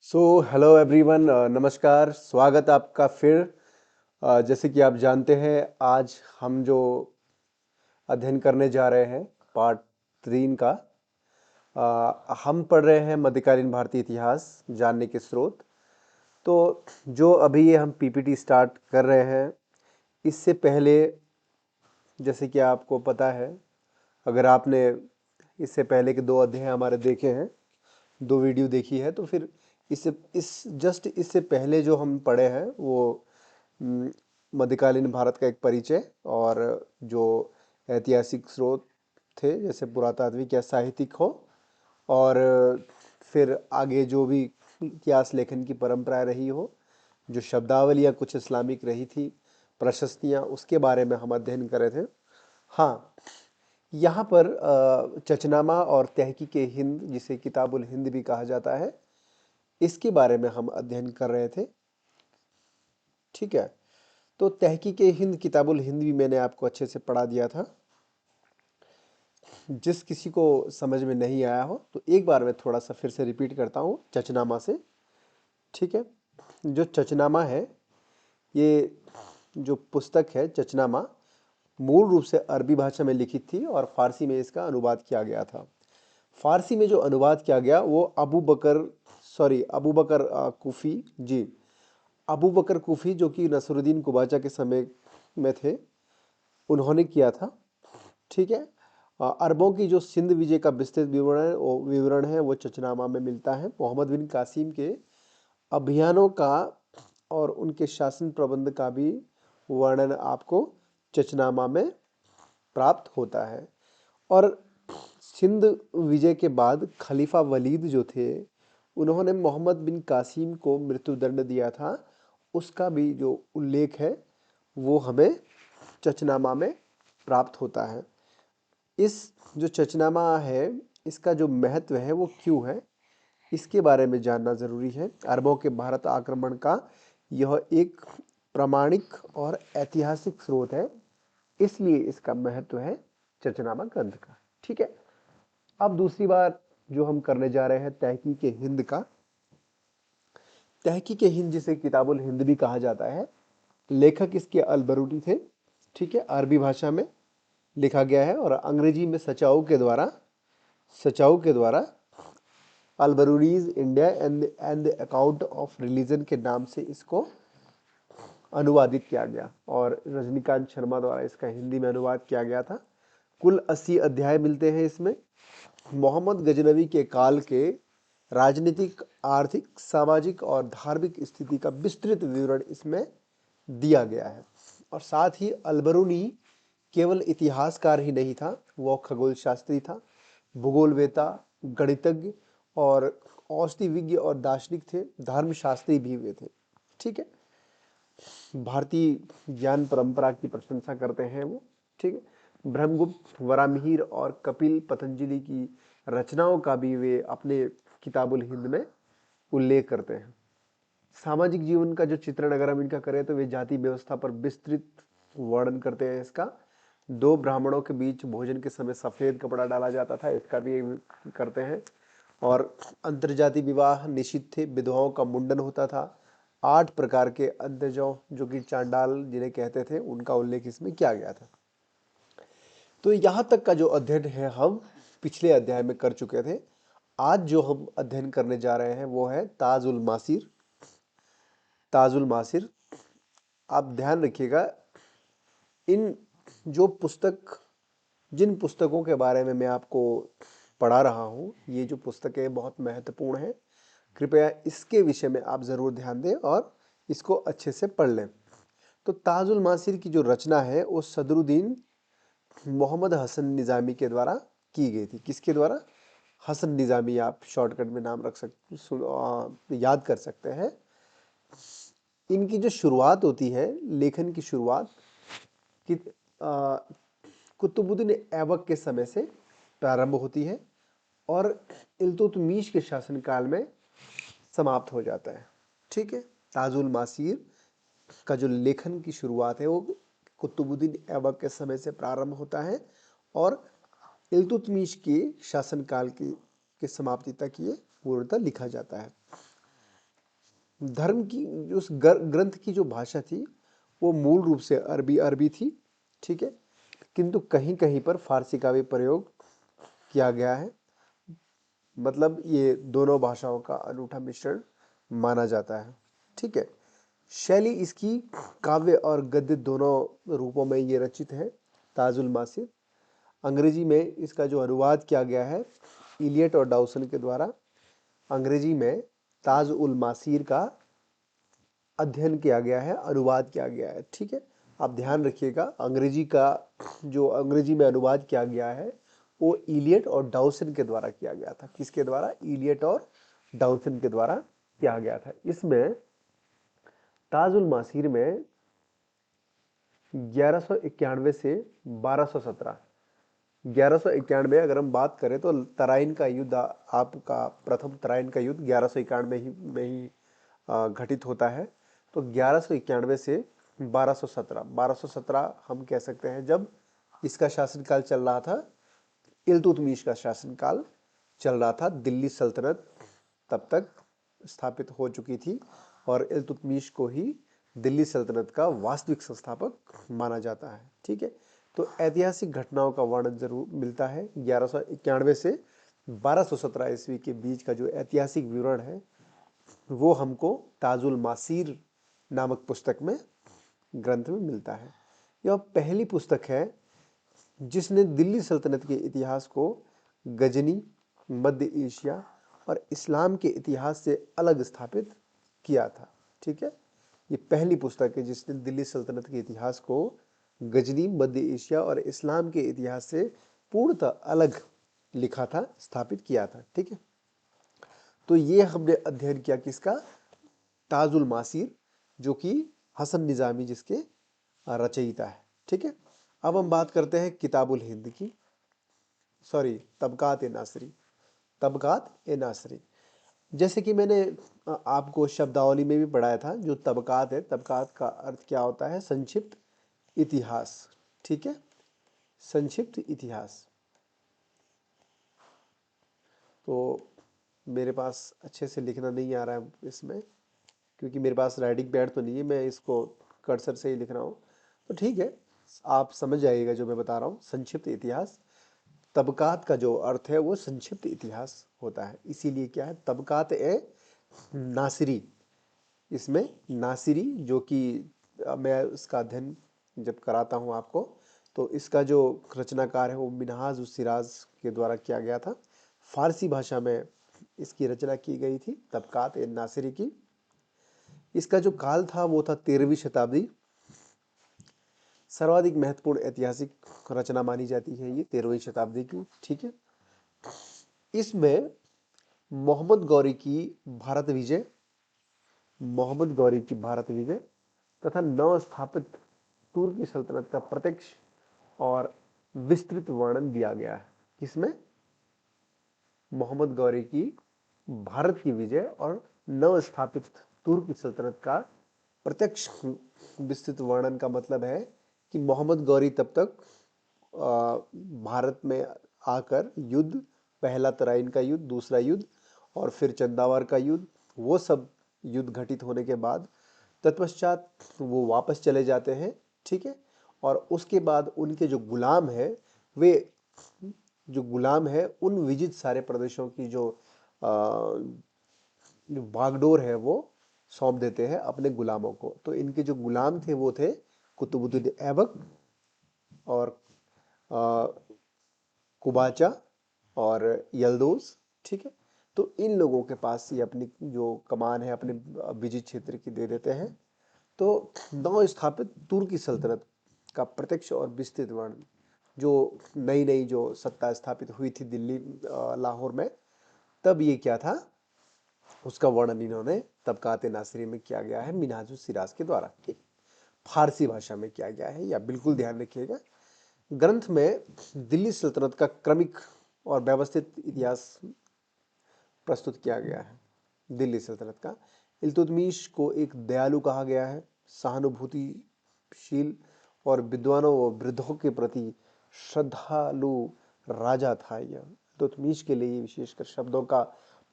So hello everyone, नमस्कार, स्वागत आपका फिर। जैसे कि आप जानते हैं, आज हम जो अध्ययन करने जा रहे हैं पार्ट 3 का, हम पढ़ रहे हैं मध्यकालीन भारतीय इतिहास जानने के स्रोत। तो जो अभी ये हम पीपीटी स्टार्ट कर रहे हैं, इससे पहले जैसे कि आपको पता है, अगर आपने इससे पहले के 2 अध्याय हमारे देखे हैं, 2 वीडियो देखी है, तो फिर इससे पहले जो हम पढ़े हैं वो हम्म, मध्यकालीन भारत का एक परिचय और जो ऐतिहासिक स्रोत थे, जैसे पुरातात्विक या साहित्यिक हो, और फिर आगे जो भी इतिहास लेखन की परंपरा रही हो, जो शब्दावलियाँ कुछ इस्लामिक रही थी, प्रशस्तियाँ, उसके बारे में हम अध्ययन कर रहे थे। हाँ, यहाँ पर चचनामा और तहकीक हिंद, जिसे किताबुल हिंद भी कहा जाता है, इसके बारे में हम अध्ययन कर रहे थे। ठीक है, तो तहकीक हिंद, किताबुल हिंद भी मैंने आपको अच्छे से पढ़ा दिया था। जिस किसी को समझ में नहीं आया हो तो एक बार मैं थोड़ा सा फिर से रिपीट करता हूँ चचनामा से। ठीक है, जो चचनामा है, ये जो पुस्तक है चचनामा, मूल रूप से अरबी भाषा में लिखित थी और फारसी में इसका अनुवाद किया गया था। फारसी में जो अनुवाद किया गया वो अबू बकर कुफी जी, अबू बकर कुफी, जो कि नसरुद्दीन कुबाचा के समय में थे, उन्होंने किया था। ठीक है, अरबों की जो सिंध विजय का विस्तृत विवरण है वो चचनामा में मिलता है। मोहम्मद बिन कासिम के अभियानों का और उनके शासन प्रबंध का भी वर्णन आपको चचनामा में प्राप्त होता है। और सिंध विजय के बाद खलीफा वलीद जो थे, उन्होंने मोहम्मद बिन कासिम को मृत्युदंड दिया था, उसका भी जो उल्लेख है वो हमें चचनामा में प्राप्त होता है। इस जो चचनामा है, इसका जो महत्व है वो क्यों है, इसके बारे में जानना जरूरी है। अरबों के भारत आक्रमण का यह एक प्रामाणिक और ऐतिहासिक स्रोत है, इसलिए इसका महत्व है चचनामा ग्रंथ का। ठीक है, अब दूसरी बार जो हम करने जा रहे हैं तहकीक हिंद का। तहकीक हिंद, जिसे किताबुल हिंद भी कहा जाता है, लेखक इसके अलबरूनी थे। ठीक है, अरबी भाषा में लिखा गया है और अंग्रेजी में सचाऊ के द्वारा Alberuni's India and the account of religion के नाम से इसको अनुवादित किया गया और रजनीकांत शर्मा द्वारा इसका हिंदी में अनुवाद किया गया था। कुल 80 अध्याय मिलते हैं इसमें। मोहम्मद गजनवी के काल के राजनीतिक, आर्थिक, सामाजिक और धार्मिक स्थिति का विस्तृत विवरण इसमें दिया गया है। और साथ ही अलबरूनी केवल इतिहासकार ही नहीं था, वो खगोल शास्त्री था, भूगोलवेता, गणितज्ञ और औषधिविज्ञ और दार्शनिक थे, धर्मशास्त्री भी हुए थे। ठीक है, भारतीय ज्ञान परंपरा की प्रशंसा करते हैं वो। ठीक है, ब्रह्मगुप्त, वरामिहिर और कपिल पतंजलि की रचनाओं का भी वे अपने किताबुल हिंद में उल्लेख करते हैं। सामाजिक जीवन का जो चित्रण अगर हम इनका करें तो वे जाति व्यवस्था पर विस्तृत वर्णन करते हैं इसका। 2 ब्राह्मणों के बीच भोजन के समय सफेद कपड़ा डाला जाता था, इसका भी करते हैं। और अंतरजातीय विवाह निषिद्ध थे, विधवाओं का मुंडन होता था। 8 प्रकार के अंतर्जों, जो कि चांडाल जिन्हें कहते थे, उनका उल्लेख इसमें किया गया था। तो यहाँ तक का जो अध्ययन है हम पिछले अध्याय में कर चुके थे। आज जो हम अध्ययन करने जा रहे हैं वो है ताजुल मासिर। ताजुल मासिर, आप ध्यान रखिएगा, इन जो पुस्तक जिन पुस्तकों के बारे में मैं आपको पढ़ा रहा हूँ, ये जो पुस्तकें बहुत महत्वपूर्ण है। कृपया इसके विषय में आप ज़रूर ध्यान दें और इसको अच्छे से पढ़ लें। तो ताजुल मासिर की जो रचना है वो सदरुद्दीन मोहम्मद हसन निज़ामी के द्वारा की गई थी। किसके द्वारा? हसन निज़ामी, आप शॉर्टकट में नाम रख सकते, याद कर सकते हैं। इनकी जो शुरुआत होती है, लेखन की शुरुआत कि कुतुबुद्दीन ऐबक के समय से प्रारंभ होती है और इल्तुतमिश के शासनकाल में समाप्त हो जाता है। ठीक है, ताजुल मासीर का जो लेखन की शुरुआत है वो कुतुबुद्दीन ऐबक के समय से प्रारंभ होता है और इल्तुतमिश के शासनकाल की समाप्ति तक ये पूर्णतः लिखा जाता है। धर्म की उस ग्रंथ की जो भाषा थी वो मूल रूप से अरबी थी, ठीक है, किंतु कहीं कहीं पर फारसी का भी प्रयोग किया गया है। मतलब ये दोनों भाषाओं का अनूठा मिश्रण माना जाता है, ठीक है। शैली इसकी काव्य और गद्य दोनों रूपों में ये रचित है। ताजुल मासिर, अंग्रेजी में इसका जो अनुवाद किया गया है इलियट और डाउसन के द्वारा, अंग्रेजी में ताज उल मासीर का अध्ययन किया गया है, अनुवाद किया गया है, ठीक है। आप ध्यान रखिएगा, अंग्रेजी का जो अंग्रेजी में अनुवाद किया गया है वो इलियट और डाउसन के द्वारा किया गया था। किसके द्वारा? इलियट और डाउसन के द्वारा किया गया था। इसमें ताजुल मासीर में 1191 से 1217, 1191 अगर हम बात करें तो तराइन का युद्ध, आपका प्रथम तराइन का युद्ध 1191 में ही घटित होता है। तो 1191 से 1217, 1217 हम कह सकते हैं जब इसका शासनकाल चल रहा था, इल्तुतमिश का शासनकाल चल रहा था। दिल्ली सल्तनत तब तक स्थापित हो चुकी थी और इल्तुतमिश को ही दिल्ली सल्तनत का वास्तविक संस्थापक माना जाता है, ठीक है। तो ऐतिहासिक घटनाओं का वर्णन जरूर मिलता है। 1191 से 1217 ईस्वी के बीच का जो ऐतिहासिक विवरण है वो हमको ताजुल मासीर नामक पुस्तक में, ग्रंथ में मिलता है। यह पहली पुस्तक है जिसने दिल्ली सल्तनत के इतिहास को गजनी, मध्य एशिया और इस्लाम के इतिहास से अलग स्थापित किया था, ठीक है। ये पहली पुस्तक है जिसने दिल्ली सल्तनत के इतिहास को गजनी, मध्य एशिया और इस्लाम के इतिहास से पूर्णतः अलग लिखा था, स्थापित किया था, ठीक है। तो ये हमने अध्ययन किया किसका? ताजुल मासीर, जो कि हसन निजामी जिसके रचयिता है, ठीक है। अब हम बात करते हैं किताबुल हिंद की, सॉरी तबकात ए नासरी, तबकात ए नासरी। जैसे कि मैंने आपको शब्दावली में भी पढ़ाया था, जो तबकात है, तबकात का अर्थ क्या होता है? संक्षिप्त इतिहास, ठीक है, संक्षिप्त इतिहास। तो मेरे पास अच्छे से लिखना नहीं आ रहा है इसमें, क्योंकि मेरे पास राइटिंग पैड तो नहीं है, मैं इसको कर्सर से ही लिख रहा हूँ। तो ठीक है, आप समझ जाइएगा जो मैं बता रहा हूँ। संक्षिप्त इतिहास, तबकात का जो अर्थ है वो संक्षिप्त इतिहास होता है, इसीलिए क्या है? तबकात ए नासिरी। इसमें नासिरी, जो कि मैं इसका अध्ययन जब कराता हूँ आपको, तो इसका जो रचनाकार है वो मिनहाज उस सिराज के द्वारा किया गया था। फारसी भाषा में इसकी रचना की गई थी, तबकात ए नासिरी की। इसका जो काल था वो था 13वीं शताब्दी। सर्वाधिक महत्वपूर्ण ऐतिहासिक रचना मानी जाती है ये 13वीं शताब्दी की, ठीक है। इसमें मोहम्मद गौरी की भारत विजय, मोहम्मद गौरी की भारत विजय तथा नव स्थापित तुर्की सल्तनत का प्रत्यक्ष और विस्तृत वर्णन दिया गया है। किसमें? मोहम्मद गौरी की भारत की विजय और नव स्थापित तुर्की सल्तनत का प्रत्यक्ष विस्तृत वर्णन का मतलब है कि मोहम्मद गौरी तब तक भारत में आकर युद्ध, पहला तराइन का युद्ध, दूसरा युद्ध और फिर चंदावर का युद्ध, वो सब युद्ध घटित होने के बाद तत्पश्चात वो वापस चले जाते हैं, ठीक है। और उसके बाद उनके जो गुलाम है, वे जो गुलाम है उन विजित सारे प्रदेशों की जो बागडोर है वो सौंप देते हैं अपने गुलामों को। तो इनके जो गुलाम थे वो थे कुतुबुद्दीन ऐबक और कुबाचा और यल्दोज, ठीक है। तो इन लोगों के पास ये अपनी जो कमान है अपने विजित क्षेत्र की दे देते हैं। तो नव स्थापित तुर्की सल्तनत का प्रत्यक्ष और विस्तृत वर्णन, जो नई नई जो सत्ता स्थापित हुई थी दिल्ली लाहौर में, तब ये क्या था, उसका वर्णन इन्होंने तबकात नासिरी में किया गया है मिनहाजुस सिराज के द्वारा, ठीक। फारसी भाषा में किया गया है, या बिल्कुल ध्यान रखिएगा। ग्रंथ में दिल्ली सल्तनत का क्रमिक और व्यवस्थित इतिहास प्रस्तुत किया गया है। दिल्ली सल्तनत का इल्तुतमिश को एक दयालु कहा गया है, सहानुभूतिशील और विद्वानों व वृद्धों के प्रति श्रद्धालु राजा था। यह इल्तुतमिश के लिए विशेषकर शब्दों का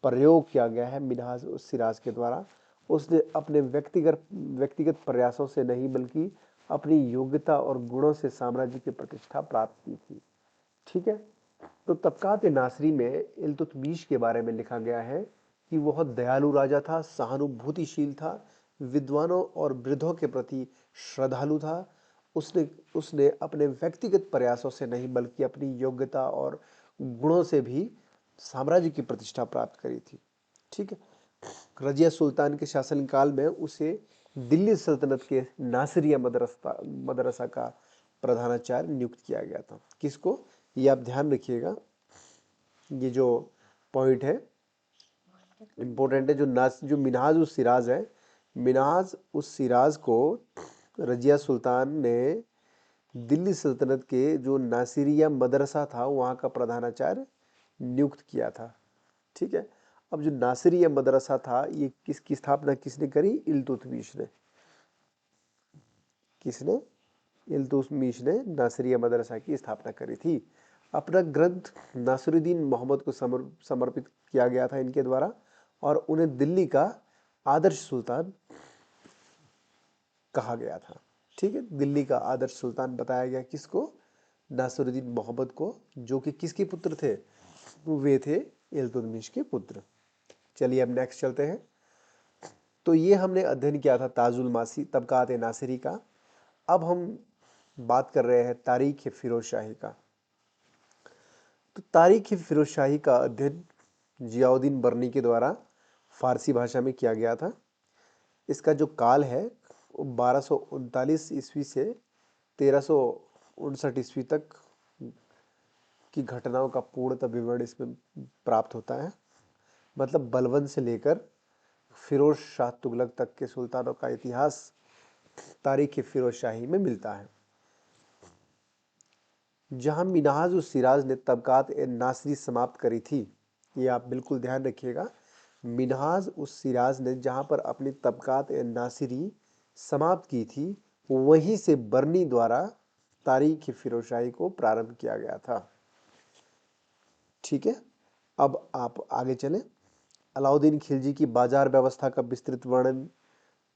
प्रयोग किया गया है मिनहाज उस सिराज के द्वारा। उसने अपने व्यक्तिगत प्रयासों से नहीं बल्कि अपनी योग्यता और गुणों से साम्राज्य की प्रतिष्ठा प्राप्त की थी। ठीक है। तो तबकात नासरी में इल्तुतमिश के बारे में लिखा गया है कि वह दयालु राजा था, सहानुभूतिशील था, विद्वानों और वृद्धों के प्रति श्रद्धालु था। उसने उसने अपने व्यक्तिगत प्रयासों से नहीं बल्कि अपनी योग्यता और गुणों से भी साम्राज्य की प्रतिष्ठा प्राप्त करी थी। ठीक है। रजिया सुल्तान के शासनकाल में उसे दिल्ली सल्तनत के नासिरिया मदरसा का प्रधानाचार्य नियुक्त किया गया था। किसको? ये आप ध्यान रखिएगा, ये जो पॉइंट है इंपॉर्टेंट है। जो मिनहाज उस सिराज है, मिनहाज उस सिराज को रजिया सुल्तान ने दिल्ली सल्तनत के जो नासिरिया मदरसा था वहाँ का प्रधानाचार्य नियुक्त किया था। ठीक है। अब जो नासिरिया मदरसा था ये किसकी स्थापना किसने करी? इल्तुतमिश ने। किसने? इल्तुतमिश ने नासिरिया मदरसा की स्थापना करी थी। अपना ग्रंथ नासिरुद्दीन मोहम्मद को समर्पित किया गया था इनके द्वारा, और उन्हें दिल्ली का आदर्श सुल्तान कहा गया था। ठीक है। दिल्ली का आदर्श सुल्तान बताया गया किसको? नासिरुद्दीन मोहम्मद को, जो कि किसके पुत्र थे? वे थे इल्तुतमिश के पुत्र। चलिए अब नेक्स्ट चलते हैं। तो ये हमने अध्ययन किया था ताजुल मासी तबकात नासिरी का। अब हम बात कर रहे हैं तारीख फिरोज शाही का। तो तारीख फिरोज शाही का अध्ययन जियाउद्दीन बर्नी के द्वारा फारसी भाषा में किया गया था। इसका जो काल है वो 1239 ईस्वी से 1359 ईस्वी तक की घटनाओं का पूर्णतः विवरण इसमें प्राप्त होता है। मतलब बलबन से लेकर फिरोज शाह तुगलक तक के सुल्तानों का इतिहास तारीख फिरोज शाही में मिलता है। जहां मिनहाज उस सिराज ने तबकात नासरी समाप्त करी थी, ये आप बिल्कुल ध्यान रखिएगा, मिनहाज उस सिराज ने जहां पर अपनी तबकात नासिरी समाप्त की थी, वहीं से बर्नी द्वारा तारीख फिरोज शाही को प्रारंभ किया गया था। ठीक है। अब आप आगे चलें। अलाउद्दीन खिलजी की बाजार व्यवस्था का विस्तृत वर्णन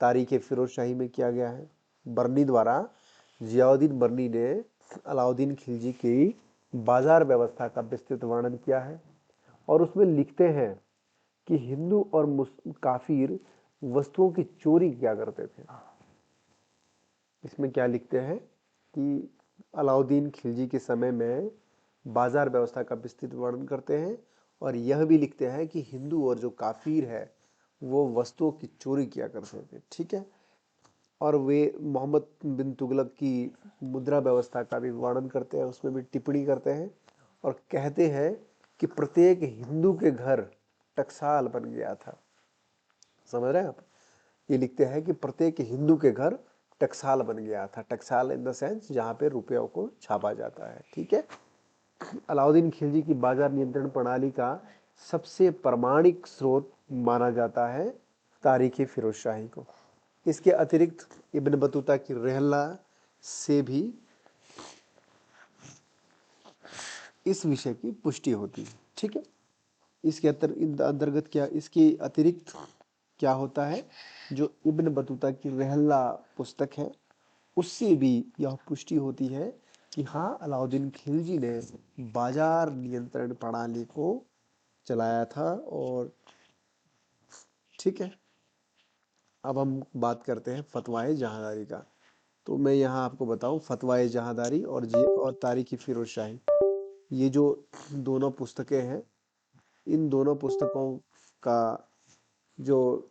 तारीख फिरोज शाही में किया गया है। बर्नी द्वारा जियाउद्दीन बर्नी ने अलाउद्दीन खिलजी की बाजार व्यवस्था का विस्तृत वर्णन किया है, और उसमें लिखते हैं कि हिंदू और काफिर वस्तुओं की चोरी किया करते थे। इसमें क्या लिखते हैं कि अलाउद्दीन खिलजी के समय में बाजार व्यवस्था का विस्तृत वर्णन करते हैं, और यह भी लिखते हैं कि हिंदू और जो काफिर है वो वस्तुओं की चोरी किया करते थे। ठीक है। और वे मोहम्मद बिन तुगलक की मुद्रा व्यवस्था का भी वर्णन करते हैं, उसमें भी टिप्पणी करते हैं, और कहते हैं कि प्रत्येक हिंदू के घर टकसाल बन गया था। समझ रहे हैं आप? ये लिखते हैं कि प्रत्येक हिंदू के घर टकसाल बन गया था। टकसाल इन द सेंस जहाँ पे रुपयों को छापा जाता है। ठीक है। अलाउद्दीन खिलजी की बाजार नियंत्रण प्रणाली का सबसे प्रामाणिक स्रोत माना जाता है तारीख फिरोज शाही को। इसके अतिरिक्त इब्न बतूता की रहला से भी इस विषय की पुष्टि होती है। ठीक है। इसके अंतर्गत क्या, इसके अतिरिक्त क्या होता है, जो इब्न बतूता की रहला पुस्तक है उससे भी यह पुष्टि होती है कि हाँ, अलाउद्दीन खिलजी ने बाजार नियंत्रण प्रणाली को चलाया था। और ठीक है। अब हम बात करते हैं फतवाए जहांदारी का। तो मैं यहाँ आपको बताऊं फतवाए जहांदारी और तारीख फिरोज शाही, ये जो दोनों पुस्तकें हैं, इन दोनों पुस्तकों का जो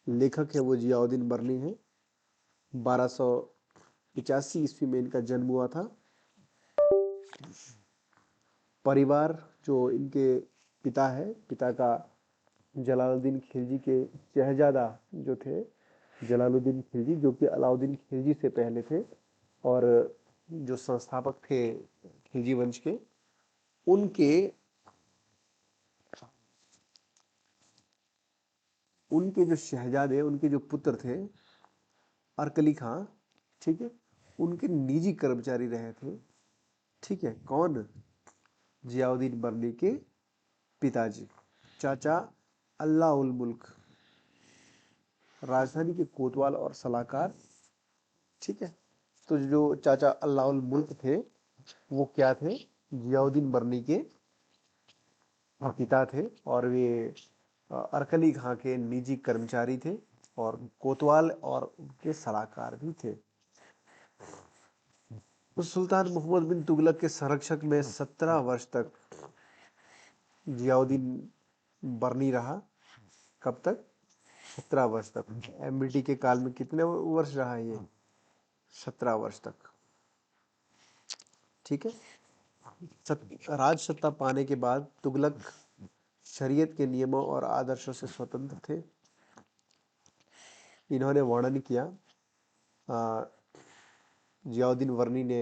लेखक है वो जियाउद्दीन बर्नी है। 1285 ईस्वी में इनका जन्म हुआ था। परिवार जो इनके पिता है, पिता का जलालुद्दीन खिलजी के शहजादा जो थे जलालुद्दीन खिलजी, जो कि अलाउद्दीन खिलजी से पहले थे और जो संस्थापक थे खिलजी वंश के, उनके उनके जो शहजादे, उनके जो पुत्र थे अरकली खां, ठीक है, उनके निजी कर्मचारी रहे थे। ठीक है। कौन? जियाउद्दीन बर्नी के पिताजी, चाचा अल्लाह उल मुल्क। राजधानी के कोतवाल और सलाहकार, ठीक है। तो जो चाचा अल्लाउल मुल्क थे वो क्या थे, जियाउद्दीन बर्नी के पिता थे, और वे अरकली खां के निजी कर्मचारी थे और कोतवाल और उनके सलाहकार भी थे। तो सुल्तान मोहम्मद बिन तुगलक के संरक्षक में 17 वर्ष तक जियाउद्दीन बर्नी रहा। कब तक? 17 वर्ष तक। एमबीटी के काल में कितने वर्ष रहा ये? 17 वर्ष तक, ठीक है। राज सत्ता पाने के बाद तुगलक शरीयत के नियमों और आदर्शों से स्वतंत्र थे। इन्होंने वर्णन किया, जियाउद्दीन वर्नी ने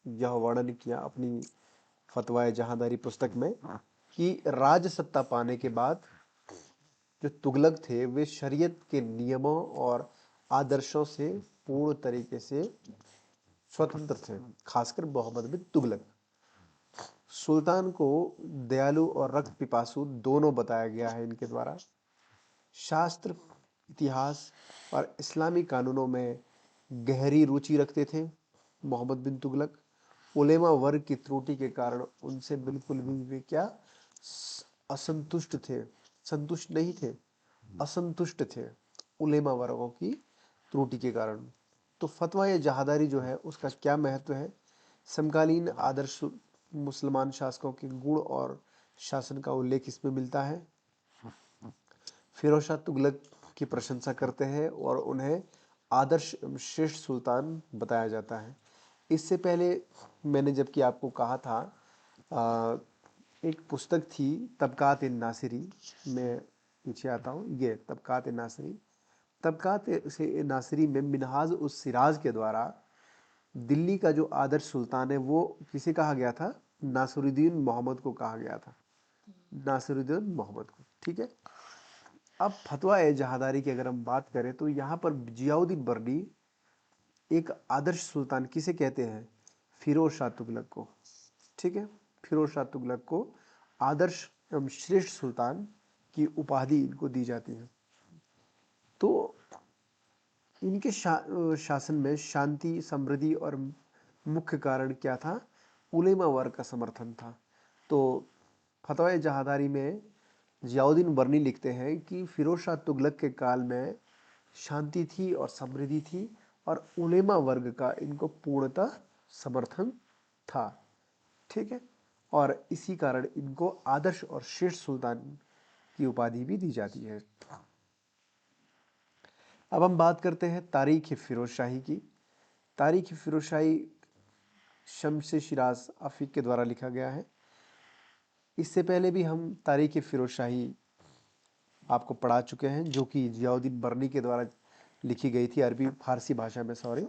यह वर्णन किया अपनी फतवाए जहांदारी पुस्तक में कि राज सत्ता पाने के बाद जो तुगलक थे वे शरीयत के नियमों और आदर्शों से पूर्ण तरीके से स्वतंत्र थे, खासकर मोहम्मद बिन तुगलक। सुल्तान को दयालु और रक्त पिपासु दोनों बताया गया है इनके द्वारा। शास्त्र, इतिहास और इस्लामी कानूनों में गहरी रुचि रखते थे मोहम्मद बिन तुगलक। उलेमा वर्ग की त्रुटि के कारण उनसे बिल्कुल भी वे क्या असंतुष्ट थे, संतुष्ट नहीं थे, असंतुष्ट थे उलेमा वर्गों की त्रुटि के कारण। तो फतवा या जहादारी जो है उसका क्या महत्व है? समकालीन आदर्श मुसलमान शासकों के गुण और शासन का उल्लेख इसमें मिलता है। फिरोज शाह तुगलक की प्रशंसा करते हैं और उन्हें आदर्श श्रेष्ठ सुल्तान बताया जाता है। इससे पहले मैंने जबकि आपको कहा था एक पुस्तक थी तबकात नासिरी, मैं पीछे आता हूँ, ये तबकात नासिरी। तबकात से नासिरी में मिनहाज उस सिराज के द्वारा दिल्ली का जो आदर्श सुल्तान है वो किसे कहा गया था? नासिरुद्दीन मोहम्मद को कहा गया था, नासिरुद्दीन मोहम्मद को, ठीक है। अब फतवा ए जहादारी की अगर हम बात करें तो यहाँ पर जियाउद्दीन बर्नी एक आदर्श सुल्तान किसे कहते हैं? फिरोज शाह तुगलक को, ठीक है। फिरोज शाह तुगलक को आदर्श एवं श्रेष्ठ सुल्तान की उपाधि इनको दी जाती है। तो इनके शासन में शांति, समृद्धि और मुख्य कारण क्या था? उलेमा वर्ग का समर्थन था। तो फतवा जहादारी में जियाउद्दीन बर्नी लिखते हैं कि फिरोज शाह तुगलक के काल में शांति थी और समृद्धि थी और उलेमा वर्ग का इनको पूर्णतः समर्थन था, ठीक है। और इसी कारण इनको आदर्श और श्रेष्ठ सुल्तान की उपाधि भी दी जाती है। अब हम बात करते हैं तारीख फिरोज शाही की। तारीख फिरोज शाही शम्स शिराज अफीक के द्वारा लिखा गया है। इससे पहले भी हम तारीख फिरोज शाही आपको पढ़ा चुके हैं, जो कि जियाउद्दीन बर्नी के द्वारा लिखी गई थी, अरबी फारसी भाषा में, सॉरी।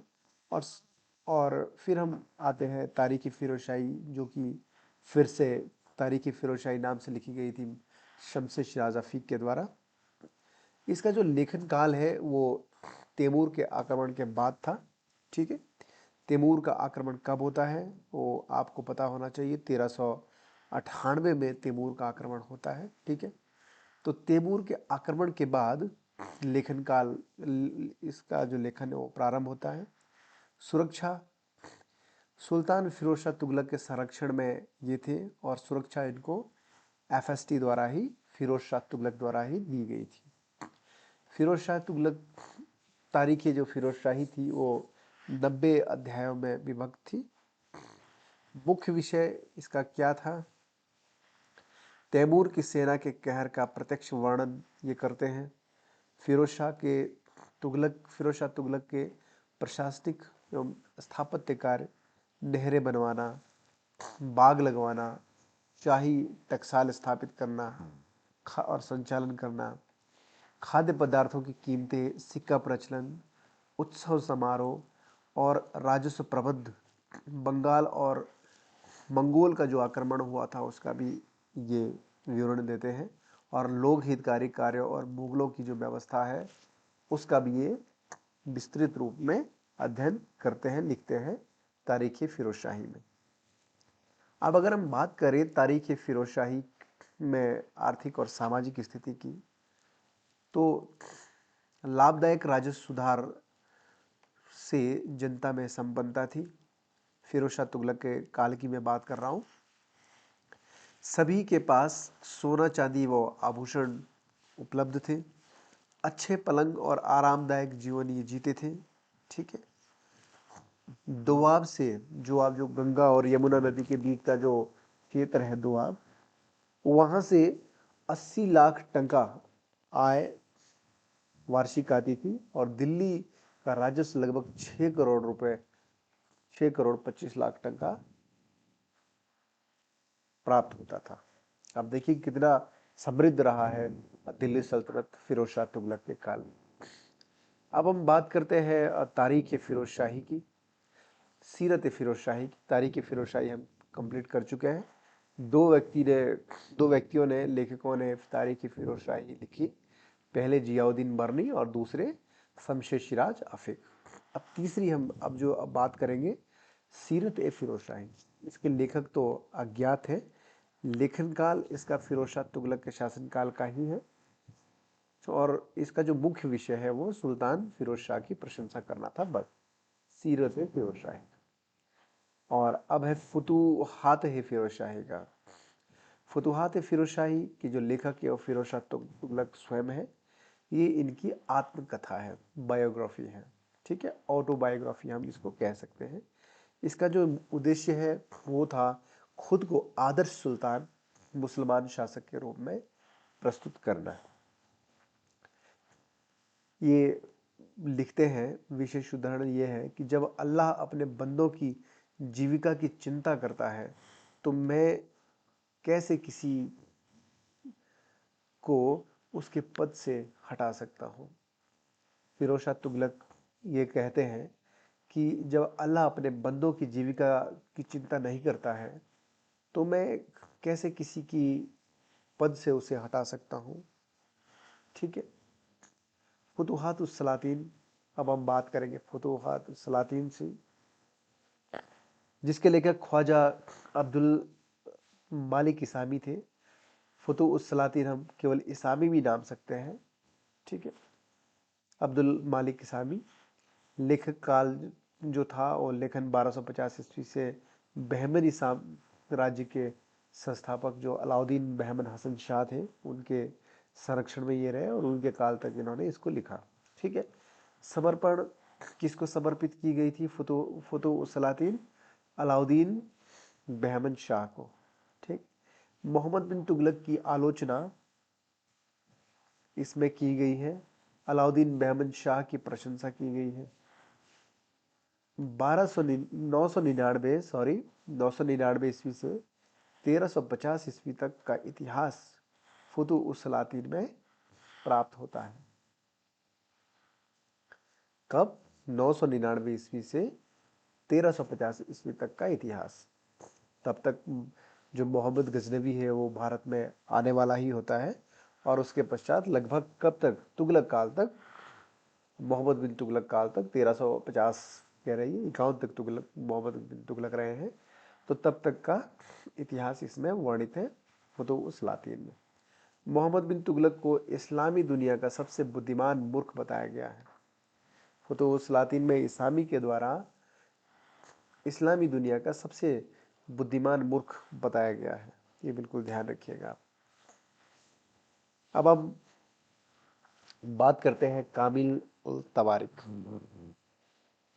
और फिर हम आते हैं तारीख फिरोज शाही, जो कि फिर से तारीख फिरोज शाही नाम से लिखी गई थी शम्स शिराज अफीक के द्वारा। इसका जो लेखन काल है वो तैमूर के आक्रमण के बाद था, ठीक है। तैमूर का आक्रमण कब होता है वो आपको पता होना चाहिए। 1398 में तैमूर का आक्रमण होता है, ठीक है। तो तैमूर के आक्रमण के बाद लेखन काल, इसका जो लेखन है वो प्रारंभ होता है। सुरक्षा, सुल्तान फिरोज शाह तुगलक के संरक्षण में ये थे और सुरक्षा इनको एफएसटी द्वारा ही, फिरोज शाह तुगलक द्वारा ही दी गई थी। फिरोज शाह तुगलक तारीख जो फिरोज शाही थी वो 90 अध्यायों में विभक्त थी। मुख्य विषय इसका क्या था? तैमूर की सेना के कहर का प्रत्यक्ष वर्णन ये करते हैं। फिरोज शाह तुगलक के प्रशासनिक एवं स्थापत्य कार्य, नहरें बनवाना, बाग लगवाना, शाही टकसाल स्थापित करना और संचालन करना, खाद्य पदार्थों की कीमतें, सिक्का प्रचलन, उत्सव समारोह और राजस्व प्रबंध, बंगाल और मंगोल का जो आक्रमण हुआ था उसका भी ये विवरण देते हैं, और लोक हितकारी कार्यों और मुगलों की जो व्यवस्था है उसका भी ये विस्तृत रूप में अध्ययन करते हैं, लिखते हैं तारीख फिरोज शाही में। अब अगर हम बात करें तारीख फिरोज शाही में आर्थिक और सामाजिक स्थिति की, तो लाभदायक राजस्व सुधार से जनता में संपन्नता थी। फिरोज शाह तुगलक के काल की मैं बात कर रहा हूँ। सभी के पास सोना चांदी व आभूषण उपलब्ध थे। अच्छे पलंग और आरामदायक जीवन ये जीते थे। ठीक है। दोआब से, जो गंगा और यमुना नदी के बीच का जो क्षेत्र है दोआब, वहां से 80 लाख टका आय वार्षिक आती थी और दिल्ली का राजस्व लगभग 6 करोड़ रुपए, 6 करोड़ 25 लाख टका प्राप्त होता था। अब देखिए कितना समृद्ध रहा है दिल्ली सल्तनत फिरोज शाह तुगलक के काल में। अब हम बात करते हैं तारीख फिरोज शाही की, सीरत फिरोज शाही की। तारीख फिरोज शाही हम कंप्लीट कर चुके हैं। दो व्यक्तियों ने, लेखकों ने तारीख फिरोज शाही लिखी। पहले जियाउद्दीन बर्नी और दूसरे शमशेर सिराज अफीक। अब तीसरी हम अब बात करेंगे सीरत फिरोज शाही। इसके लेखक तो अज्ञात है। लेखन काल इसका फिरोज शाह तुगलक के शासनकाल का ही है और इसका जो मुख्य विषय है वो सुल्तान फिरोज शाह की प्रशंसा करना था, बस। सीरत फिरोज शाही। और अब है फुतूहात फिरोज शाही का। फुतूहात फिरोज शाही की जो लेखक है वो फिरोज शाह तुगलक स्वयं है। ये इनकी आत्मकथा है, बायोग्राफी है। ठीक है, ऑटोबायोग्राफी हम इसको कह सकते हैं। इसका जो उद्देश्य है वो था खुद को आदर्श सुल्तान, मुसलमान शासक के रूप में प्रस्तुत करना है। ये लिखते हैं, विशेष उदाहरण ये है कि जब अल्लाह अपने बंदों की जीविका की चिंता करता है तो मैं कैसे किसी को उसके पद से हटा सकता हूँ। फिरोज शाह तुगलक ये कहते हैं कि जब अल्लाह अपने बंदों की जीविका की चिंता नहीं करता है तो मैं कैसे किसी की पद से उसे हटा सकता हूँ। ठीक है। फुतूहात उस सलातीन, अब हम बात करेंगे फुतूहात उस सलातीन से, जिसके लेखक ख्वाजा अब्दुल मालिक इसामी थे। फुतू उस सलातीन हम केवल इसामी भी नाम सकते हैं। ठीक है। अब्दुल मालिक इसामी लेखक काल जो था वो लेखन 1250 ईस्वी से बहमनी राज्य के संस्थापक जो अलाउद्दीन बहमन हसन शाह थे उनके संरक्षण में ये रहे और उनके काल तक इन्होंने इसको लिखा। ठीक है। समर्पण किसको समर्पित की गई थी? फुतू सलातीन अलाउद्दीन बहमन शाह को। ठीक। मोहम्मद बिन तुगलक की आलोचना इसमें की गई है। अलाउद्दीन बहमन शाह की प्रशंसा की गई है। 999 ईस्वी से 1350 ईस्वी तक का इतिहास फुतू उस सलातीन में प्राप्त होता है। कब? 999 ईस्वी से 1350 ईस्वी तक का इतिहास। तब तक जो मोहम्मद गजनवी है वो भारत में आने वाला ही होता है और उसके पश्चात लगभग कब तक? तुगलक काल तक, मोहम्मद बिन तुगलक काल तक, 1350 कह रही है, 51 तक तुगलक मोहम्मद बिन तुगलक रहे हैं। तो तब तक का इतिहास इसमें वर्णित है फुतूह सलातीन में। मोहम्मद बिन तुगलक को इस्लामी दुनिया का सबसे बुद्धिमान मूर्ख बताया गया है। फुतूह सलातीन में इसामी के द्वारा इस्लामी दुनिया का सबसे बुद्धिमान मूर्ख बताया गया है। ये बिल्कुल ध्यान रखिएगा आप। अब हम बात करते हैं कामिल उल तवारिक।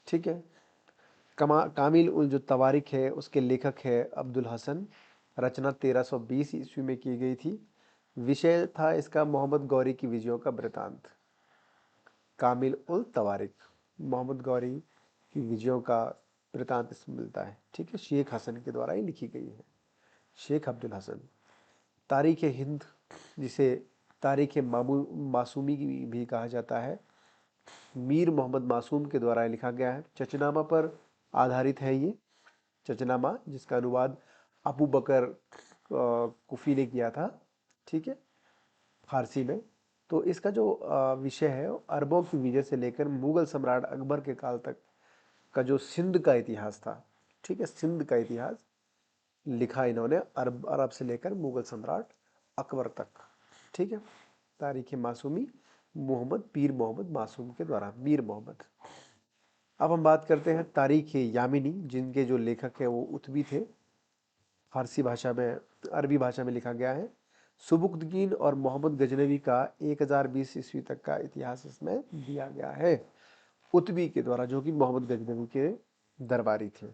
ठीक है। कामिल उल जो तवारिक है उसके लेखक है अब्दुल हसन। रचना 1320 ईस्वी में की गई थी। विषय था इसका मोहम्मद गौरी की विजयों का वृतांत। कामिल उल तवारिक, मोहम्मद गौरी की विजयों का वृतांत इसमें मिलता है। ठीक है। शेख हसन के द्वारा ही लिखी गई है, शेख अब्दुल हसन। तारीख हिंद, जिसे तारीख मासूमी की भी कहा जाता है, मीर मोहम्मद मासूम के द्वारा लिखा गया है। चचनामा पर आधारित है ये चचनामा, जिसका अनुवाद अबू बकर कुफी ने किया था। ठीक है, फारसी में। तो इसका जो विषय है अरबों की विजय से लेकर मुगल सम्राट अकबर के काल तक का जो सिंध का इतिहास था। ठीक है, सिंध का इतिहास लिखा इन्होंने अरब से लेकर मुगल सम्राट अकबर तक। ठीक है। तारीख मासूमी पीर मोहम्मद मासूम के द्वारा, मीर मोहम्मद। अब हम बात करते हैं तारीख यामिनी, जिनके जो लेखक है वो उत्बी थे। फारसी भाषा में, अरबी भाषा में लिखा गया है। सुबुक्तगीन और मोहम्मद गजनवी का 1020 ईस्वी तक का इतिहास इसमें दिया गया है, उत्बी के द्वारा, जो कि मोहम्मद गजनवी के दरबारी थे।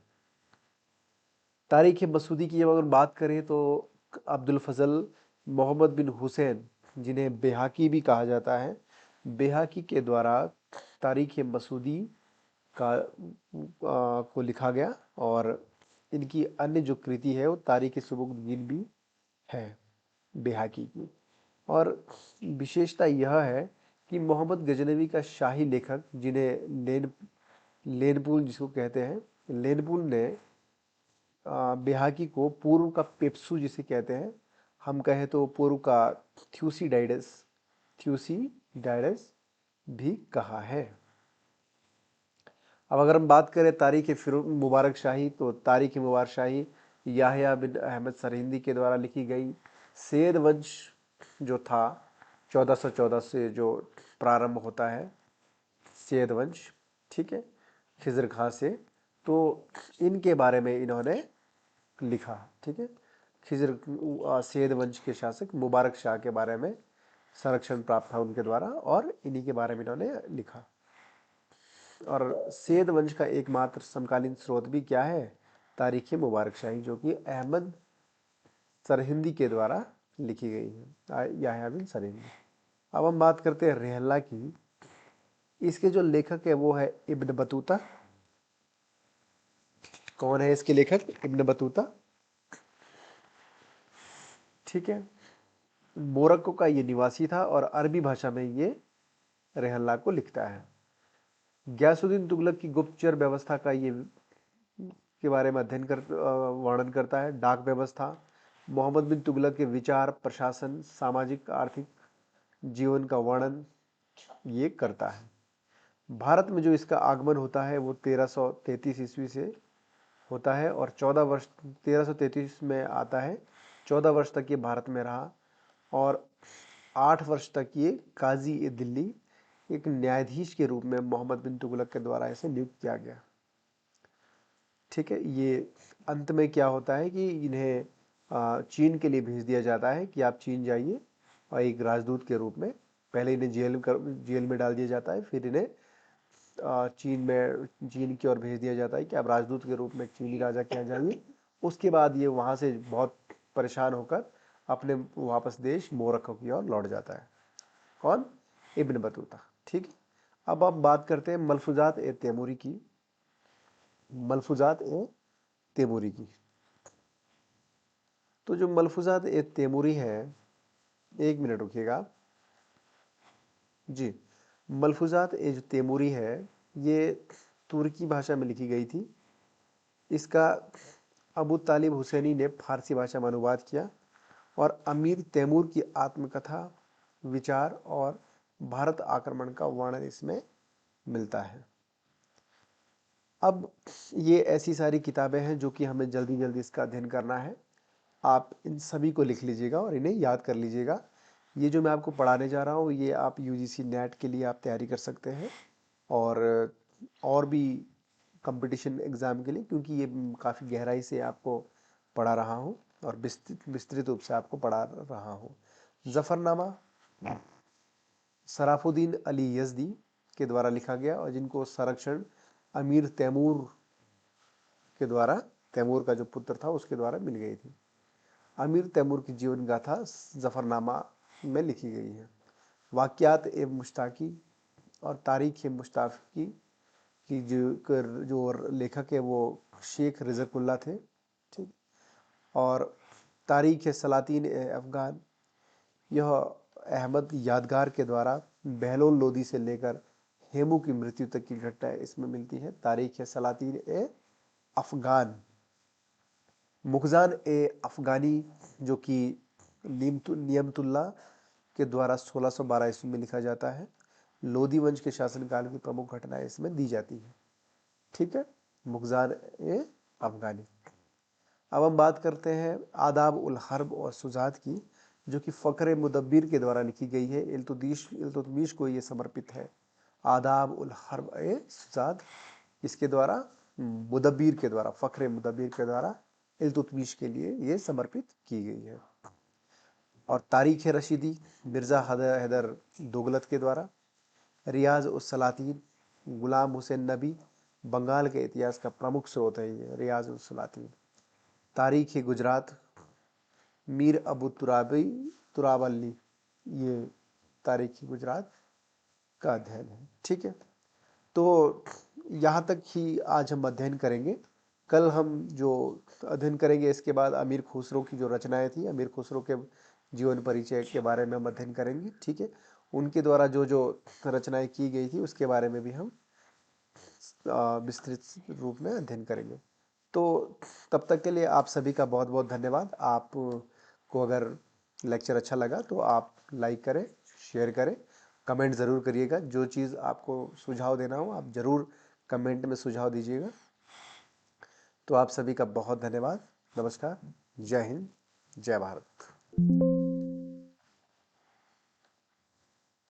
तारीख मसूदी की जब अगर बात करें तो अब्दुल फजल मोहम्मद बिन हुसैन, जिन्हें बेहाकी भी कहा जाता है, बेहाकी के द्वारा तारीख मसूदी का को लिखा गया। और इनकी अन्य जो कृति है वो तारीख सुबुक्तगीन भी है, बेहाकी की। और विशेषता यह है कि मोहम्मद गजनवी का शाही लेखक, जिन्हें लेनपुल जिसको कहते हैं, लेनपुल ने बेहाकी को पूर्व का पेप्सू जिसे कहते हैं, हम कहें तो पूर्व का थ्यूसीडाइडस भी कहा है। अब अगर हम बात करें तारीख मुबारक शाही, तो तारीख मुबारक शाही याहया बिन अहमद सरहिंदी के द्वारा लिखी गई। सैयद वंश जो था 1414 से जो प्रारंभ होता है, सैयद वंश, ठीक है, खिजर खां से, तो इनके बारे में इन्होंने लिखा, ठीक है। सैयद वंश के शासक मुबारक शाह के बारे में संरक्षण प्राप्त था उनके द्वारा, और इन्हीं के बारे में इन्होंने लिखा। और सैयद वंश का एकमात्र समकालीन स्रोत भी क्या है, तारीख मुबारक शाही, जो कि अहमद सरहिंदी के द्वारा लिखी गई है, याह्या बिन सरहिंदी। अब हम बात करते हैं रिहल्ला की। इसके जो लेखक है वो है इब्न बतूता। कौन है इसके लेखक? इब्न बतूता, ठीक है। मोरक्को का ये निवासी था और अरबी भाषा में ये रिहल्ला को लिखता है। गयासुद्दीन तुगलक की गुप्तचर व्यवस्था का ये के बारे में वर्णन करता है। डाक व्यवस्था, मोहम्मद बिन तुगलक के विचार, प्रशासन, सामाजिक आर्थिक जीवन का वर्णन ये करता है। भारत में जो इसका आगमन होता है वो 1333 ईस्वी से होता है, और 1333 में आता है। 14 वर्ष तक ये भारत में रहा, और 8 वर्ष तक ये काजी ए दिल्ली, एक न्यायाधीश के रूप में मोहम्मद बिन तुगलक के द्वारा इसे नियुक्त किया गया, ठीक है। ये अंत में क्या होता है कि इन्हें चीन के लिए भेज दिया जाता है कि आप चीन जाइए, और एक राजदूत के रूप में। पहले इन्हें जेल में डाल दिया जाता है, फिर इन्हें चीन की ओर भेज दिया जाता है कि आप राजदूत के रूप में चीनी राजा के यहाँ जाइए। उसके बाद ये वहाँ से बहुत परेशान होकर अपने वापस देश मोरक्को की ओर लौट जाता है। कौन? इब्न बतूता, ठीक है। अब आप बात करते हैं मलफूजात ए तैमूरी की। मलफूजात ए तैमूरी की, तो जो मलफूजात ए तैमूरी है, 1 मिनट रुकिएगा जी। मलफूजात ए जो तैमूरी है, ये तुर्की भाषा में लिखी गई थी। इसका अबू तालिब हुसैनी ने फारसी भाषा में अनुवाद किया, और अमीर तैमूर की आत्मकथा, विचार और भारत आक्रमण का वर्णन इसमें मिलता है। अब ये ऐसी सारी किताबें हैं जो कि हमें जल्दी जल्दी इसका अध्ययन करना है। आप इन सभी को लिख लीजिएगा और इन्हें याद कर लीजिएगा। ये जो मैं आपको पढ़ाने जा रहा हूँ, ये आप यूजीसी नेट के लिए आप तैयारी कर सकते हैं, और भी कंपटीशन एग्ज़ाम के लिए, क्योंकि ये काफ़ी गहराई से आपको पढ़ा रहा हूँ और विस्तृत रूप से आपको पढ़ा रहा हूँ। ज़फ़रनामा सराफुद्दीन अली यज़दी के द्वारा लिखा गया, और जिनको संरक्षण अमीर तैमूर के द्वारा, तैमूर का जो पुत्र था उसके द्वारा मिल गई थी। अमीर तैमूर की जीवन गाथा ज़फ़रनामा में लिखी गई है। वाक़यात ए मुश्ताकी और तारीख़ ए मुश्ताकी की जो लेखक है वो शेख रिज़कुल्ला थे, ठीक। और तारीख़ सलातीन ए अफ़गान, यह अहमद यादगार के द्वारा बहलोल लोदी से लेकर हेमू की मृत्यु तक की घटना इसमें मिलती है। तारीख़ सलातीन ए अफ़गान, मुखजान ए अफ़गानी, जो कि नियमतुल्ला के द्वारा 1612 ईस्वी में लिखा जाता है। लोदी वंश के शासनकाल की प्रमुख घटनाएं इसमें दी जाती है, ठीक है। मुखजान ए अफ़गानी। अब हम बात करते हैं आदाब उल हर्ब और सुजात की, जो कि फ़ख्र मुदब्बिर के द्वारा लिखी गई है। इल्तुतमिश को ये समर्पित है। आदाब उल हर्ब ए सुजाद इसके द्वारा मुदब्बिर के द्वारा, फ़ख्र मुदब्बिर के द्वारा इल्तुतमिश के लिए ये समर्पित की गई है। और तारीख़ रशीदी मिर्ज़ा हैदर दोगलत के द्वारा। रियाज उस सलातीन गुलाम हुसैन नबी, बंगाल के इतिहास का प्रमुख स्रोत है ये रियाज उस सलातीन। तारीख़ गुजरात मीर अबू तुराबल्ली, ये तारीख़ गुजरात का अध्ययन है। ठीक है, तो यहाँ तक ही आज हम अध्ययन करेंगे। कल हम जो अध्ययन करेंगे इसके बाद अमीर खुसरो की जो रचनाएं थी, अमीर खुसरो के जीवन परिचय के बारे में हम अध्ययन करेंगे। ठीक है, उनके द्वारा जो जो रचनाएं की गई थी उसके बारे में भी हम विस्तृत रूप में अध्ययन करेंगे। तो तब तक के लिए आप सभी का बहुत बहुत धन्यवाद। आपको अगर लेक्चर अच्छा लगा तो आप लाइक करें, शेयर करें, कमेंट ज़रूर करिएगा। जो चीज़ आपको सुझाव देना हो आप ज़रूर कमेंट में सुझाव दीजिएगा। तो आप सभी का बहुत धन्यवाद। नमस्कार, जय हिंद, जय भारत।